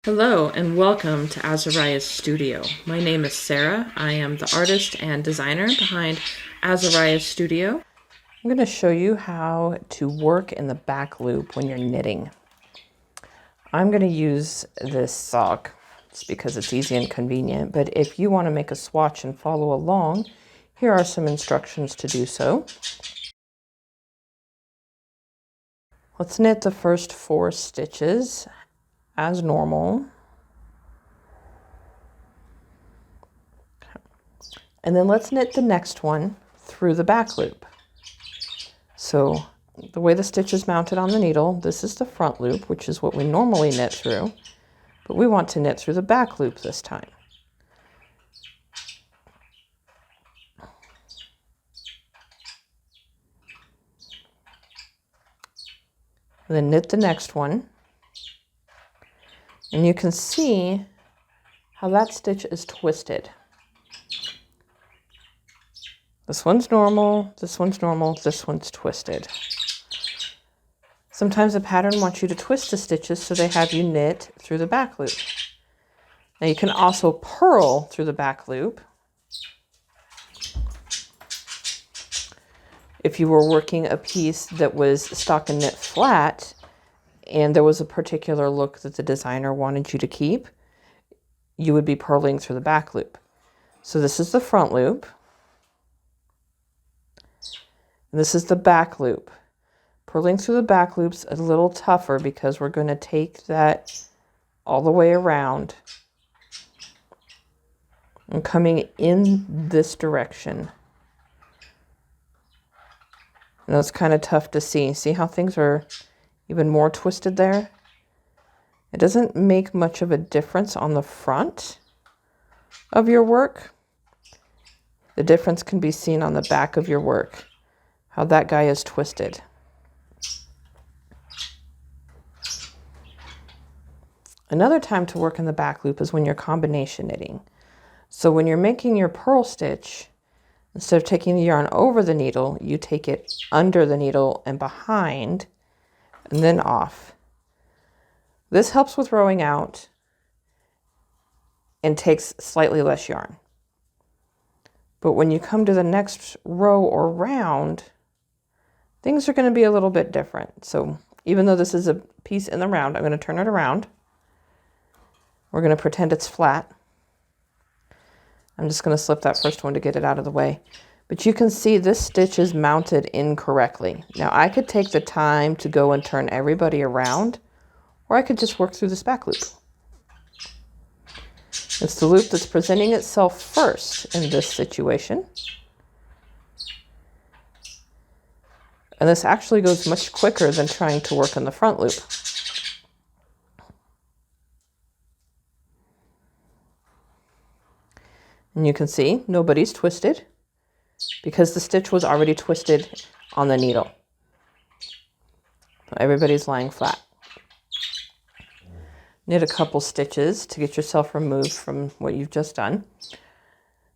Hello and welcome to Azariah's Studio. My name is Sarah. I am the artist and designer behind Azariah's Studio. I'm going to show you how to work in the back loop when you're knitting. I'm going to use this sock just because it's easy and convenient, but if you want to make a swatch and follow along, here are some instructions to do so. Let's knit the first 4 stitches as normal. And then let's knit the next one through the back loop. So the way the stitch is mounted on the needle, this is the front loop, which is what we normally knit through, but we want to knit through the back loop this time. And then knit the next one. And you can see how that stitch is twisted. This one's normal, this one's normal, this one's twisted. Sometimes the pattern wants you to twist the stitches so they have you knit through the back loop. Now you can also purl through the back loop. If you were working a piece that was stockinette flat and there was a particular look that the designer wanted you to keep, you would be purling through the back loop. So this is the front loop. And this is the back loop. Purling through the back loop's a little tougher because we're going to take that all the way around and coming in this direction. And it's kind of tough to see. See how things are even more twisted there? It doesn't make much of a difference on the front of your work. The difference can be seen on the back of your work, how that guy is twisted. Another time to work in the back loop is when you're combination knitting. So when you're making your purl stitch, instead of taking the yarn over the needle, you take it under the needle and behind, and then off. This helps with rowing out and takes slightly less yarn. But when you come to the next row or round, things are going to be a little bit different. So even though this is a piece in the round, I'm going to turn it around. We're going to pretend it's flat. I'm just going to slip that first one to get it out of the way. But you can see this stitch is mounted incorrectly. Now I could take the time to go and turn everybody around, or I could just work through this back loop. It's the loop that's presenting itself first in this situation. And this actually goes much quicker than trying to work in the front loop. And you can see nobody's twisted because the stitch was already twisted on the needle. Everybody's lying flat. Knit a couple stitches to get yourself removed from what you've just done.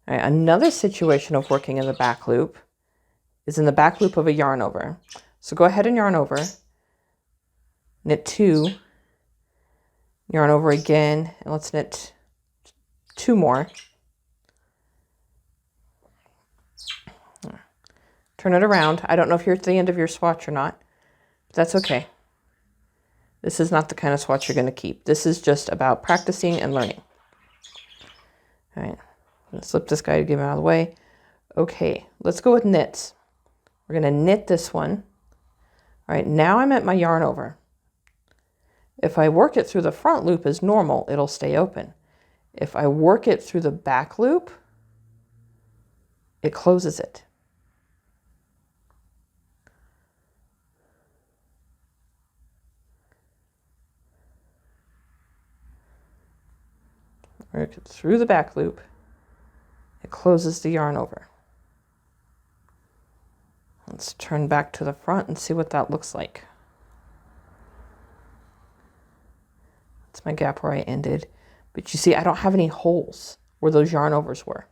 All right, another situation of working in the back loop is in the back loop of a yarn over. So go ahead and yarn over, knit 2, yarn over again, and let's knit 2 more. Turn it around. I don't know if you're at the end of your swatch or not, but that's okay. This is not the kind of swatch you're going to keep. This is just about practicing and learning. All right, let's slip this guy to get him out of the way. Okay, let's go with knits. We're going to knit this one. All right, now I'm at my yarn over. If I work it through the front loop as normal, it'll stay open. If I work it through the back loop, it closes it. Work it through the back loop, it closes the yarn over. Let's turn back to the front and see what that looks like. That's my gap where I ended. But you see, I don't have any holes where those yarn overs were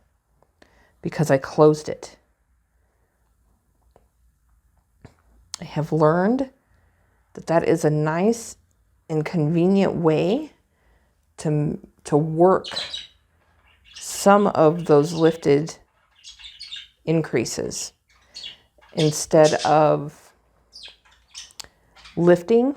because I closed it. I have learned that that is a nice and convenient way to work some of those lifted increases instead of lifting.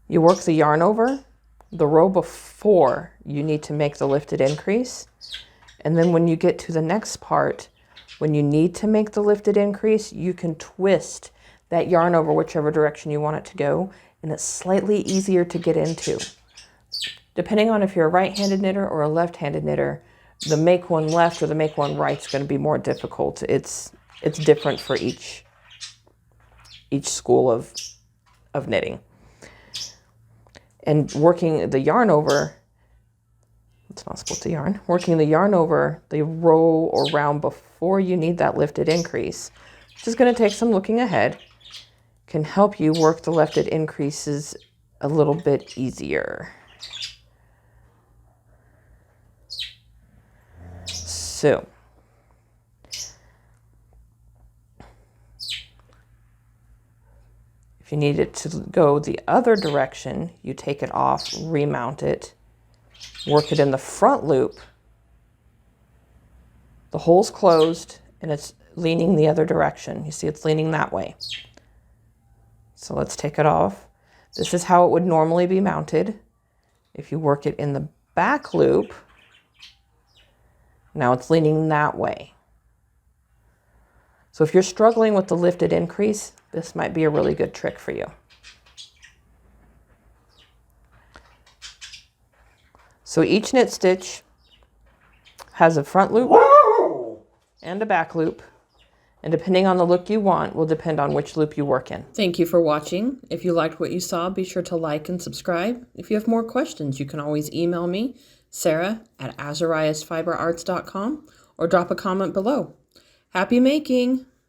You work the yarn over the row before you need to make the lifted increase. And then when you get to the next part, when you need to make the lifted increase, you can twist that yarn over whichever direction you want it to go, and it's slightly easier to get into. Depending on if you're a right-handed knitter or a left-handed knitter, the make one left or the make one right is going to be more difficult. It's different for each school of knitting. And working the yarn over, let's not split the yarn, working the yarn over the row or round before you need that lifted increase, which is going to take some looking ahead, can help you work the lifted increases a little bit easier. So, if you need it to go the other direction, you take it off, remount it, work it in the front loop. The hole's closed and it's leaning the other direction. You see it's leaning that way. So let's take it off. This is how it would normally be mounted. If you work it in the back loop, now it's leaning that way. So if you're struggling with the lifted increase, this might be a really good trick for you. So each knit stitch has a front loop and a back loop, and depending on the look you want will depend on which loop you work in. Thank you for watching. If you liked what you saw, be sure to like and subscribe. If you have more questions, you can always email me, Sarah@azariasfiberarts.com, or drop a comment below. Happy making!